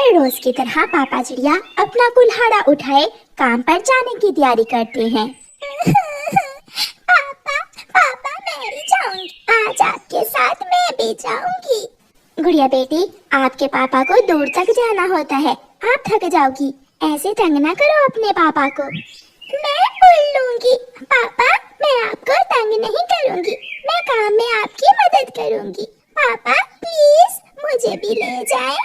हर रोज की तरह पापा चिड़िया अपना कुल्हाड़ा उठाए काम पर जाने की तैयारी करते हैं। पापा पापा मैं भी जाऊंगी, आज आपके साथ मैं भी जाऊंगी। गुड़िया बेटी, आपके पापा को दूर तक जाना होता है, आप थक जाओगी, ऐसे तंग ना करो अपने पापा को। मैं उड़ लूंगी पापा, मैं आपको तंग नहीं करूंगी, मैं काम में आपकी मदद करूंगी। पापा प्लीज मुझे भी ले जाएं।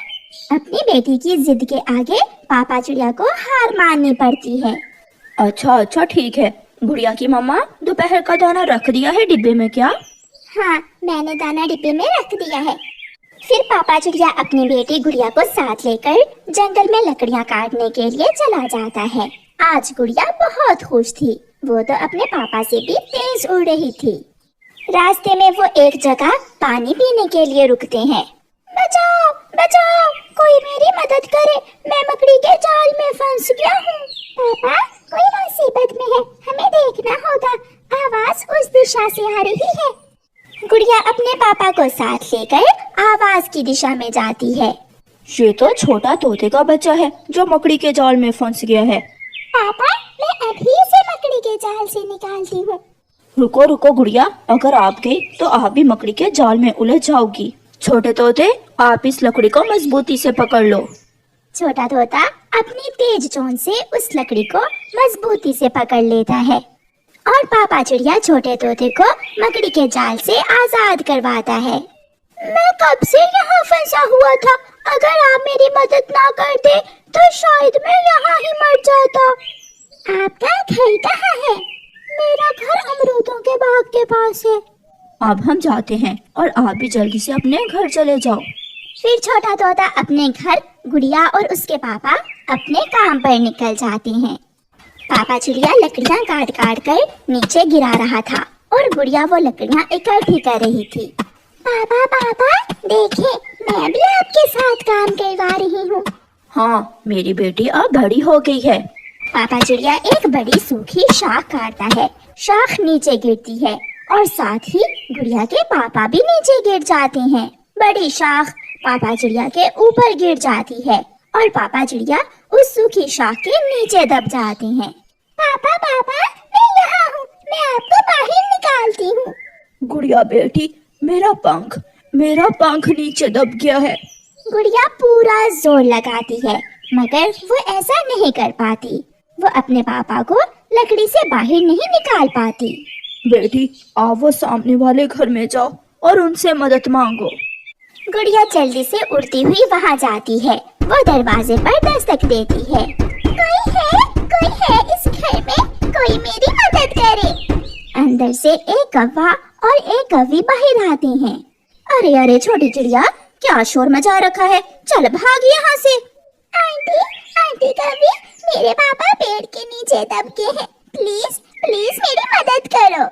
अपनी बेटी की जिद के आगे पापा चिड़िया को हार माननी पड़ती है। अच्छा अच्छा ठीक है। गुड़िया की मम्मा, दोपहर का दाना रख दिया है डिब्बे में क्या? हाँ, मैंने दाना डिब्बे में रख दिया है। फिर पापा चिड़िया अपनी बेटी गुड़िया को साथ लेकर जंगल में लकड़ियाँ काटने के लिए चला जाता है। आज गुड़िया बहुत खुश थी, वो तो अपने पापा से भी तेज उड़ रही थी। रास्ते में वो एक जगह पानी पीने के लिए रुकते हैं। बचाओ बचाओ, कोई मेरी मदद करे, मैं मकड़ी के जाल में फंस गया हूँ। पापा कोई मुसीबत में है, हमें देखना होगा, आवाज उस दिशा से आ रही है। गुड़िया अपने पापा को साथ लेकर आवाज की दिशा में जाती है। ये तो छोटा तोते का बच्चा है जो मकड़ी के जाल में फंस गया है। पापा मैं अभी से मकड़ी के जाल से निकालती हूँ। रुको रुको गुड़िया, अगर आप गई तो आप भी मकड़ी के जाल में उलझ जाओगी। छोटे तोते, आप इस लकड़ी को मजबूती से पकड़ लो। छोटा तोता अपनी तेज चोंच से उस लकड़ी को मजबूती से पकड़ लेता है और पापा चिड़िया छोटे तोते को मकड़ी के जाल से आजाद करवाता है। मैं कब से यहाँ फंसा हुआ था, अगर आप मेरी मदद ना करते तो शायद मैं यहाँ ही मर जाता। आपका घर कहाँ है? मेरा घर अमरूदों के बाग के पास है। अब हम जाते हैं और आप भी जल्दी से अपने घर चले जाओ। फिर छोटा तोता अपने घर, गुड़िया और उसके पापा अपने काम पर निकल जाते हैं। पापा चिड़िया लकड़ियाँ काट काट कर नीचे गिरा रहा था और गुड़िया वो लकड़ियाँ इकट्ठी कर रही थी। पापा पापा देखें, मैं भी आपके साथ काम करवा रही हूँ। हाँ, मेरी बेटी अब बड़ी हो गई है। पापा चिड़िया एक बड़ी सूखी शाख काटता है, शाख नीचे गिरती है और साथ ही गुड़िया के पापा भी नीचे गिर जाते हैं। बड़ी शाख पापा चिड़िया के ऊपर गिर जाती है और पापा चिड़िया उस सूखी शाख के नीचे दब जाते हैं। पापा पापा मैं यहाँ हूँ, मैं आपको बाहर निकालती हूँ। गुड़िया बेटी, मेरा पंख नीचे दब गया है। गुड़िया पूरा जोर लगाती है मगर वो ऐसा नहीं कर पाती। वो अपने पापा को लकड़ी से बाहर नहीं निकाल पाती। बेटी, आप वो सामने वाले घर में जाओ और उनसे मदद मांगो। गुड़िया जल्दी से उड़ती हुई वहाँ जाती है। वो दरवाजे पर दस्तक देती है। कोई है इस घर में, कोई मेरी मदद करे। अंदर से एक कौवा और एक कौवी बाहर आते हैं। अरे अरे छोटी चिड़िया, क्या शोर मचा रखा है, चल भाग यहाँ से। आंटी कौवी, मेरे पापा पेड़ के नीचे दब गए हैं, प्लीज प्लीज मेरी मदद करो।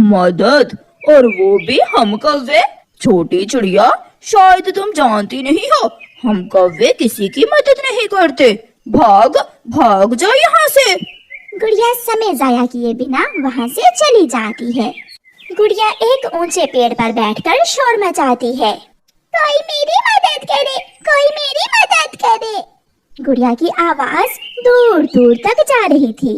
मदद? और वो भी हम कौवे? छोटी चिड़िया, शायद तुम जानती नहीं हो, हम कौवे किसी की मदद नहीं करते। भाग भाग जाओ यहाँ से। गुड़िया समय जाया किए बिना वहाँ से चली जाती है। गुड़िया एक ऊंचे पेड़ पर बैठकर शोर मचाती है। कोई मेरी मदद करे, कोई मेरी मदद करे। गुड़िया की आवाज दूर दूर तक जा रही थी।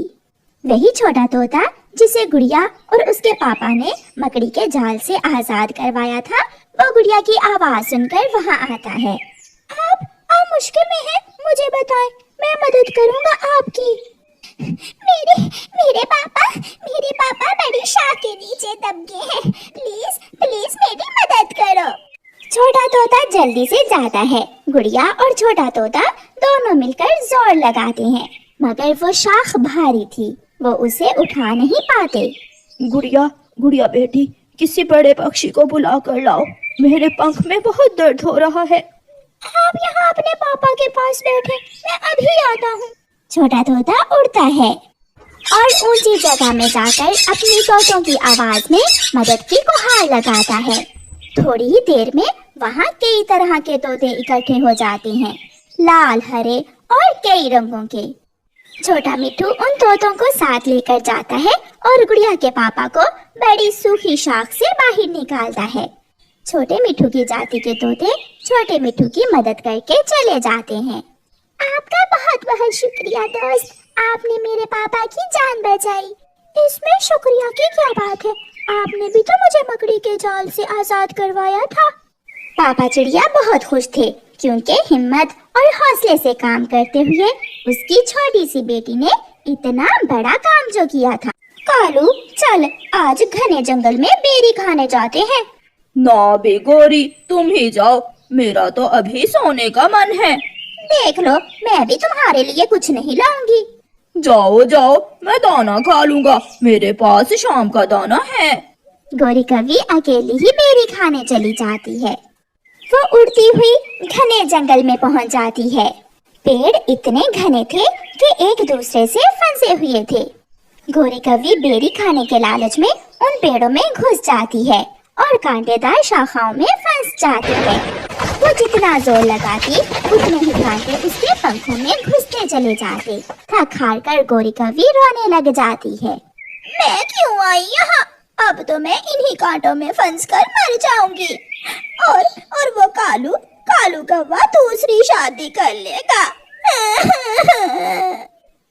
वही छोटा तोता जिसे गुड़िया और उसके पापा ने मकड़ी के जाल से आजाद करवाया था, वो गुड़िया की आवाज सुनकर वहाँ आता है। आप मुश्किल में हैं, मुझे बताएं, मैं मदद करूँगा आपकी। मेरे पापा बड़ी शाख के नीचे दब गए हैं, प्लीज प्लीज मेरी मदद करो। छोटा तोता जल्दी से जाता है। गुड़िया और छोटा तोता दोनों मिलकर जोर लगाते हैं मगर वो शाख भारी थी, वो उसे उठा नहीं पाते। गुड़िया बेटी, किसी बड़े पक्षी को बुला कर लाओ, मेरे पंख में बहुत दर्द हो रहा है। आप यहाँ अपने पापा के पास बैठे, मैं अभी आता हूँ। छोटा तोता उड़ता है और ऊंची जगह में जाकर अपनी तोतों की आवाज में मदद की गुहार लगाता है। थोड़ी ही देर में वहाँ कई तरह के तोते इकट्ठे हो जाते हैं, लाल, हरे और कई रंगों के। छोटा मिट्ठू उन तोतों को साथ लेकर जाता है और गुड़िया के पापा को बड़ी सूखी शाख से बाहर निकालता है। छोटे मिट्ठू की जाति के तोते छोटे मिट्टू की मदद करके चले जाते हैं। आपका बहुत बहुत शुक्रिया दोस्त, आपने मेरे पापा की जान बचाई। इसमें शुक्रिया की क्या बात है, आपने भी तो मुझे मकड़ी के जाल से आजाद करवाया था। पापा चिड़िया बहुत खुश थे क्योंकि हिम्मत और हौसले से काम करते हुए उसकी छोटी सी बेटी ने इतना बड़ा काम जो किया था। कालू चल आज घने जंगल में बेरी खाने जाते हैं। ना बे गौरी, तुम ही जाओ, मेरा तो अभी सोने का मन है। देख लो, मैं भी तुम्हारे लिए कुछ नहीं लाऊंगी। जाओ जाओ, मैं दाना खा लूंगा, मेरे पास शाम का दाना है। गौरी कवि अकेली ही बेरी खाने चली जाती है। वो उड़ती हुई घने जंगल में पहुंच जाती है। पेड़ इतने घने थे कि एक दूसरे से फंसे हुए थे। गौरी कवि बेरी खाने के लालच में उन पेड़ों में घुस जाती है और कांटेदार शाखाओं में फंस जाती है। वो जितना जोर लगाती उतने ही कांटे उसके पंखों में घुसते चले जाते। थक हार कर गौरी कवि रोने लग जाती है। मैं क्यों आई यहाँ? अब तो मैं इन्हीं कांटों में फंस कर मर जाऊंगी। और वो कालू कालू कौवा दूसरी शादी कर लेगा।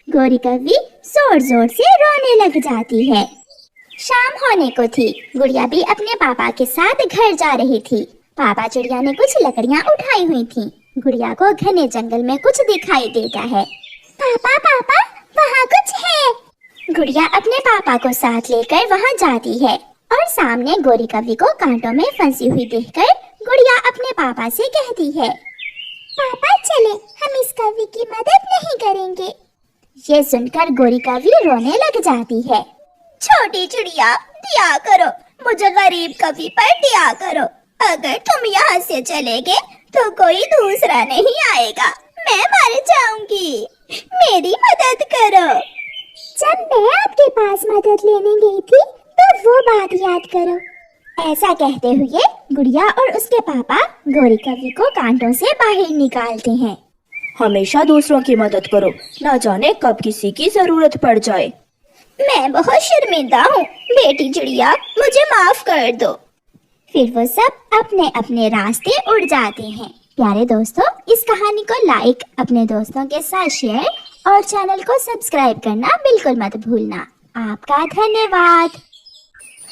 गौरी कवि जोर जोर से रोने लग जाती है। शाम होने को थी। गुड़िया भी अपने पापा के साथ घर जा रही थी। पापा चिड़िया ने कुछ लकड़ियाँ उठाई हुई थी। गुड़िया को घने जंगल में कुछ दिखाई देता है। पापा पापा, वहाँ कुछ है। गुड़िया अपने पापा को साथ लेकर वहाँ जाती है और सामने गौरी कवि को कांटों में फंसी हुई देखकर गुड़िया अपने पापा से कहती है, पापा चले, हम इस कवि की मदद नहीं करेंगे। ये सुनकर गौरी कवि रोने लग जाती है। छोटी चिड़िया, दया करो, मुझे गरीब कवि पर दया करो। अगर तुम यहाँ से चले गए तो कोई दूसरा नहीं आएगा, मैं मर जाऊंगी, मेरी मदद करो। जब मैं आपके पास मदद लेने गई थी तो वो बात याद करो। ऐसा कहते हुए गुड़िया और उसके पापा गौरी कवि को कांटों से बाहर निकालते हैं। हमेशा दूसरों की मदद करो, न जाने कब किसी की जरूरत पड़ जाए। मैं बहुत शर्मिंदा हूँ, बेटी चिड़िया मुझे माफ कर दो। फिर वो सब अपने अपने रास्ते उड़ जाते हैं। प्यारे दोस्तों, इस कहानी को लाइक, अपने दोस्तों के साथ शेयर और चैनल को सब्सक्राइब करना बिल्कुल मत भूलना। आपका धन्यवाद।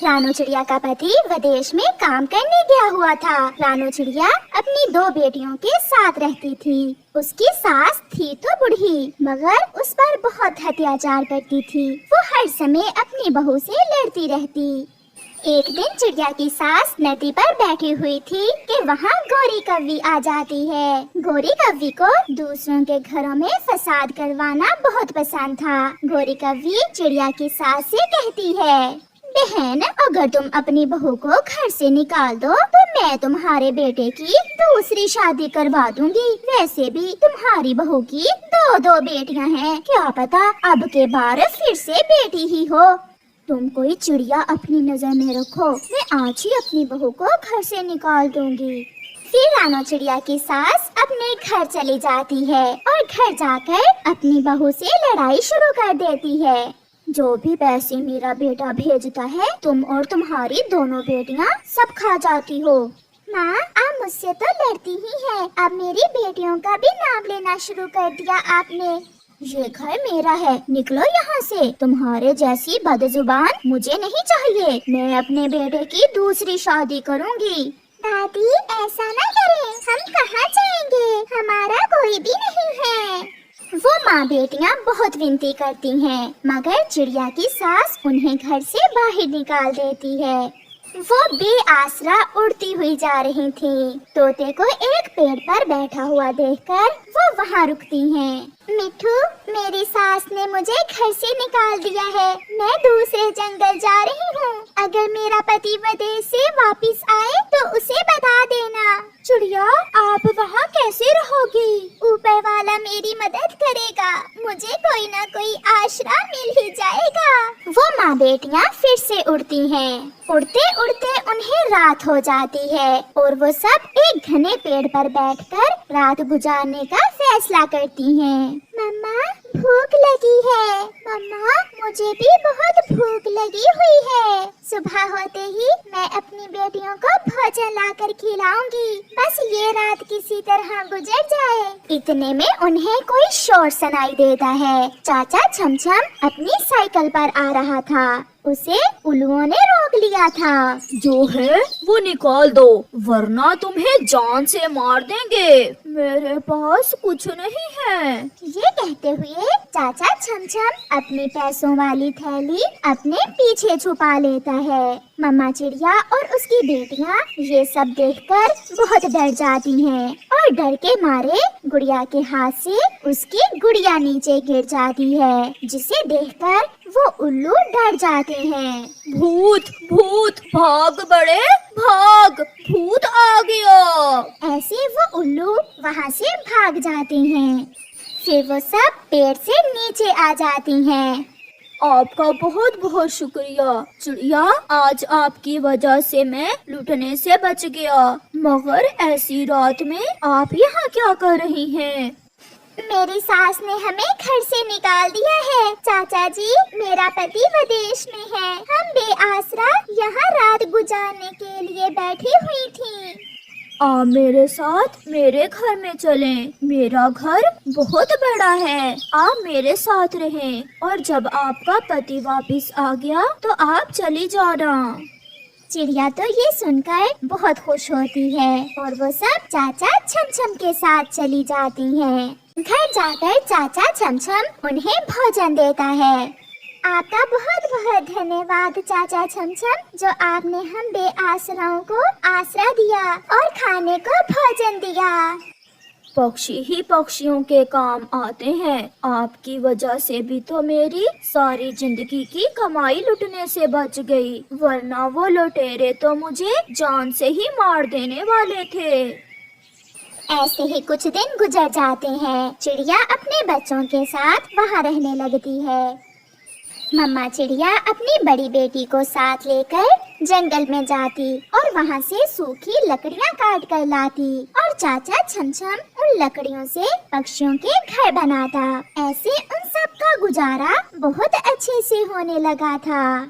रानू चिड़िया का पति विदेश में काम करने गया हुआ था। रानू चिड़िया अपनी 2 बेटियों के साथ रहती थी। उसकी सास थी तो बूढ़ी, मगर उस पर बहुत अत्याचार करती थी। वो हर समय अपनी बहू से लड़ती रहती। एक दिन चिड़िया की सास नदी पर बैठी हुई थी कि वहाँ गौरी कवि आ जाती है। गौरी कवि को दूसरों के घरों में फसाद करवाना बहुत पसंद था। गौरी कवि चिड़िया की सास से कहती है, बहन, अगर तुम अपनी बहू को घर से निकाल दो तो मैं तुम्हारे बेटे की दूसरी शादी करवा दूंगी। वैसे भी तुम्हारी बहू की 2 बेटियां हैं, क्या पता अब के बार फिर से बेटी ही हो। तुम कोई चिड़िया अपनी नजर में रखो, मैं आज ही अपनी बहू को घर से निकाल दूंगी। फिर रानू चिड़िया की सास अपने घर चली जाती है और घर जाकर अपनी बहू से लड़ाई शुरू कर देती है। जो भी पैसे मेरा बेटा भेजता है तुम और तुम्हारी 2 बेटियां सब खा जाती हो। माँ, आप मुझसे तो लड़ती ही है, अब मेरी बेटियों का भी नाम लेना शुरू कर दिया आपने। ये घर मेरा है, निकलो यहाँ से। तुम्हारे जैसी बदजुबान मुझे नहीं चाहिए। मैं अपने बेटे की दूसरी शादी करूँगी। दादी, ऐसा ना करें, हम कहाँ जाएंगे, हमारा कोई भी नहीं है। वो माँ बेटियाँ बहुत विनती करती हैं, मगर चिड़िया की सास उन्हें घर से बाहर निकाल देती है। वो बेआसरा उड़ती हुई जा रही थी। तोते को एक पेड़ पर बैठा हुआ देखकर वो वहाँ रुकती हैं। मिठू, मेरी सास ने मुझे घर से निकाल दिया है, मैं दूसरे जंगल जा रही हूँ। अगर मेरा पति विदेश से वापस आए तो उसे बता देना। चिड़िया, आप वहाँ कैसे रहोगी? ऊपर वाला मेरी मदद करेगा, मुझे कोई ना कोई आसरा मिल ही जाएगा। वो माँ बेटियाँ फिर से उड़ती हैं। उड़ते उड़ते उन्हें रात हो जाती है और वो सब एक घने पेड़ पर बैठकर रात गुजारने का फैसला करती हैं। मम्मा भूख लगी है। मम्मा मुझे भी बहुत भूख लगी हुई है। सुबह होते ही मैं अपनी बेटियों को भोजन लाकर खिलाऊंगी। बस ये रात किसी तरह गुजर जाए। इतने में उन्हें कोई शोर सुनाई देता है। चाचा छमछम अपनी साइकिल पर आ रहा था। उसे उल्लुओं ने रोक लिया था। जो है वो निकाल दो, वरना तुम्हें जान से मार देंगे। मेरे पास कुछ नहीं है। ये कहते हुए चाचा छमछम अपनी पैसों वाली थैली अपने पीछे छुपा लेता है। मम्मा चिड़िया और उसकी बेटियाँ ये सब देखकर बहुत डर जाती हैं और डर के मारे गुड़िया के हाथ से उसकी गुड़िया नीचे गिर जाती है, जिसे देखकर वो उल्लू डर जाते हैं। भूत भूत भाग बड़े भाग, भूत आ गया। ऐसे वो उल्लू वहाँ से भाग जाते हैं। फिर वो सब पेड़ से नीचे आ जाती हैं। आपका बहुत बहुत शुक्रिया चिड़िया, आज आपकी वजह से मैं लुटने से बच गया। मगर ऐसी रात में आप यहाँ क्या कर रही हैं? मेरी सास ने हमें घर से निकाल दिया है। चाचा जी, मेरा पति विदेश में है। हम बेआसरा यहाँ रात गुजारने के लिए बैठी हुई थी। आप मेरे साथ मेरे घर में चलें। मेरा घर बहुत बड़ा है, आप मेरे साथ रहें और जब आपका पति वापस आ गया तो आप चली जाना। चिड़िया तो ये सुनकर बहुत खुश होती है और वो सब चाचा छमछम के साथ चली जाती हैं। घर जाकर चाचा छमछम उन्हें भोजन देता है। आपका बहुत बहुत धन्यवाद चाचा छमछम, जो आपने हम बेआसराओं को आसरा दिया और खाने को भोजन दिया। पक्षी ही पक्षियों के काम आते हैं। आपकी वजह से भी तो मेरी सारी जिंदगी की कमाई लुटने से बच गई, वरना वो लुटेरे तो मुझे जान से ही मार देने वाले थे। ऐसे ही कुछ दिन गुजर जाते हैं। चिड़िया अपने बच्चों के साथ वहाँ रहने लगती है। मम्मा चिड़िया अपनी बड़ी बेटी को साथ लेकर जंगल में जाती और वहाँ से सूखी लकड़ियाँ काट कर लाती और चाचा छमछम उन लकड़ियों से पक्षियों के घर बनाता। ऐसे उन सब का गुजारा बहुत अच्छे से होने लगा था।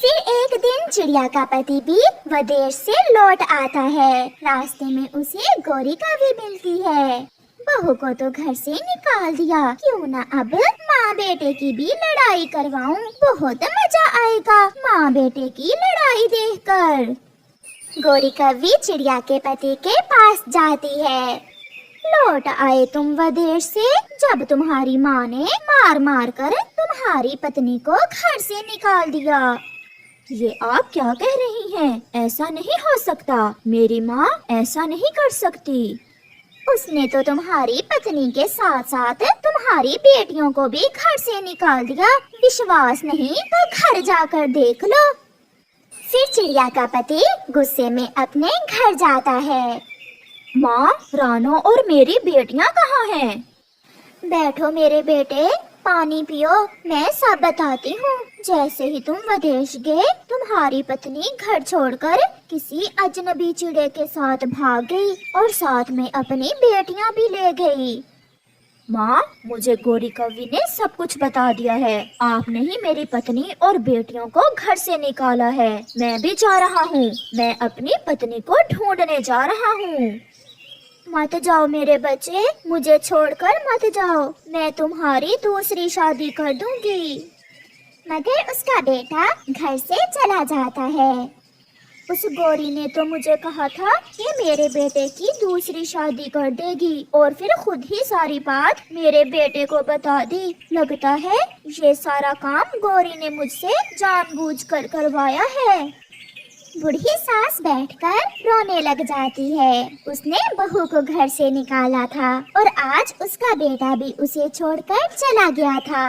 फिर एक दिन चिड़िया का पति भी विदेश से लौट आता है। रास्ते में उसे गौरिका भी मिलती है। बहू को तो घर से निकाल दिया, क्यों ना अब माँ बेटे की भी लड़ाई करवाऊं। बहुत मजा आएगा माँ बेटे की लड़ाई देखकर। गौरिका भी चिड़िया के पति के पास जाती है। लौट आए तुम विदेश से, जब तुम्हारी माँ ने मार मार कर तुम्हारी पत्नी को घर से निकाल दिया। ये आप क्या कह रही हैं? ऐसा नहीं हो सकता, मेरी माँ ऐसा नहीं कर सकती। उसने तो तुम्हारी पत्नी के साथ साथ तुम्हारी बेटियों को भी घर से निकाल दिया। विश्वास नहीं तो घर जाकर देख लो। फिर चिड़िया का पति गुस्से में अपने घर जाता है। माँ, रानो और मेरी बेटियाँ कहाँ हैं? बैठो मेरे बेटे, पानी पियो, मैं सब बताती हूँ। जैसे ही तुम विदेश गए, तुम्हारी पत्नी घर छोड़कर किसी अजनबी चिड़े के साथ भाग गई और साथ में अपनी बेटियाँ भी ले गई। माँ, मुझे गौरी कवि ने सब कुछ बता दिया है। आपने ही मेरी पत्नी और बेटियों को घर से निकाला है। मैं भी जा रहा हूँ। मैं अपनी पत्नी को ढूंढने जा रहा हूँ। मत जाओ मेरे बच्चे, मुझे छोड़कर मत जाओ। मैं तुम्हारी दूसरी शादी कर दूंगी। मगर उसका बेटा घर से चला जाता है। उस गौरी ने तो मुझे कहा था कि मेरे बेटे की दूसरी शादी कर देगी और फिर खुद ही सारी बात मेरे बेटे को बता दी। लगता है ये सारा काम गौरी ने मुझसे जानबूझकर करवाया है। बूढ़ी सास बैठकर रोने लग जाती है। उसने बहू को घर से निकाला था और आज उसका बेटा भी उसे छोड़कर चला गया था।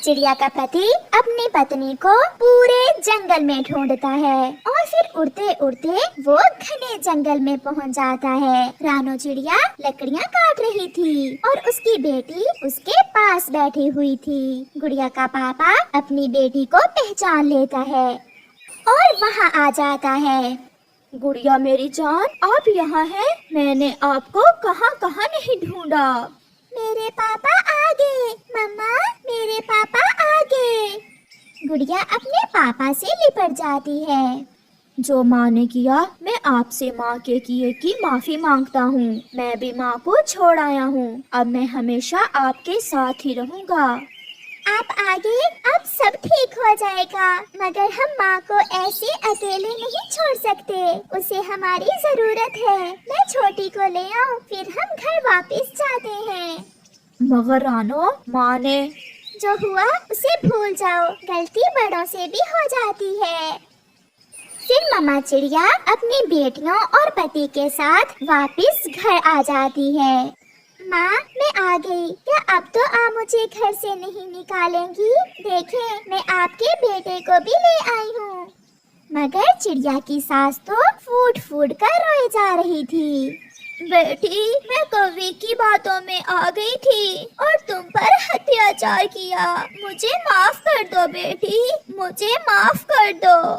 चिड़िया का पति अपनी पत्नी को पूरे जंगल में ढूंढता है और फिर उड़ते उड़ते वो घने जंगल में पहुंच जाता है। रानो चिड़िया लकड़ियाँ काट रही थी और उसकी बेटी उसके पास बैठी हुई थी। गुड़िया का पापा अपनी बेटी को पहचान लेता है और वहाँ आ जाता है। गुड़िया मेरी जान, आप यहाँ हैं? मैंने आपको कहाँ कहाँ नहीं ढूंढा। मेरे पापा आ गए, मम्मा मेरे पापा आ गए। गुड़िया अपने पापा से लिपट जाती है। जो माँ ने किया मैं आपसे माँ के किए की माफी मांगता हूँ। मैं भी माँ को छोड़ आया हूँ। अब मैं हमेशा आपके साथ ही रहूँगा। आप आगे, अब सब ठीक हो जाएगा, मगर हम माँ को ऐसे अकेले नहीं छोड़ सकते। उसे हमारी जरूरत है। मैं छोटी को ले आऊँ, फिर हम घर वापस जाते हैं। मगर रानो, माँ ने जो हुआ उसे भूल जाओ, गलती बड़ों से भी हो जाती है। फिर मम्मा चिड़िया अपनी बेटियों और पति के साथ वापस घर आ जाती है। माँ मैं आ गई, क्या अब तो आप मुझे घर से नहीं निकालेंगी? देखें, मैं आपके बेटे को भी ले आई हूँ। मगर चिड़िया की सास तो फूट फूट कर रोए जा रही थी। बेटी, मैं कौवे की बातों में आ गई थी और तुम पर अत्याचार किया। मुझे माफ कर दो बेटी, मुझे माफ कर दो।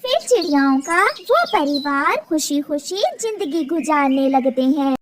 फिर चिड़ियाओं का वो परिवार खुशी खुशी जिंदगी गुजारने लगते हैं।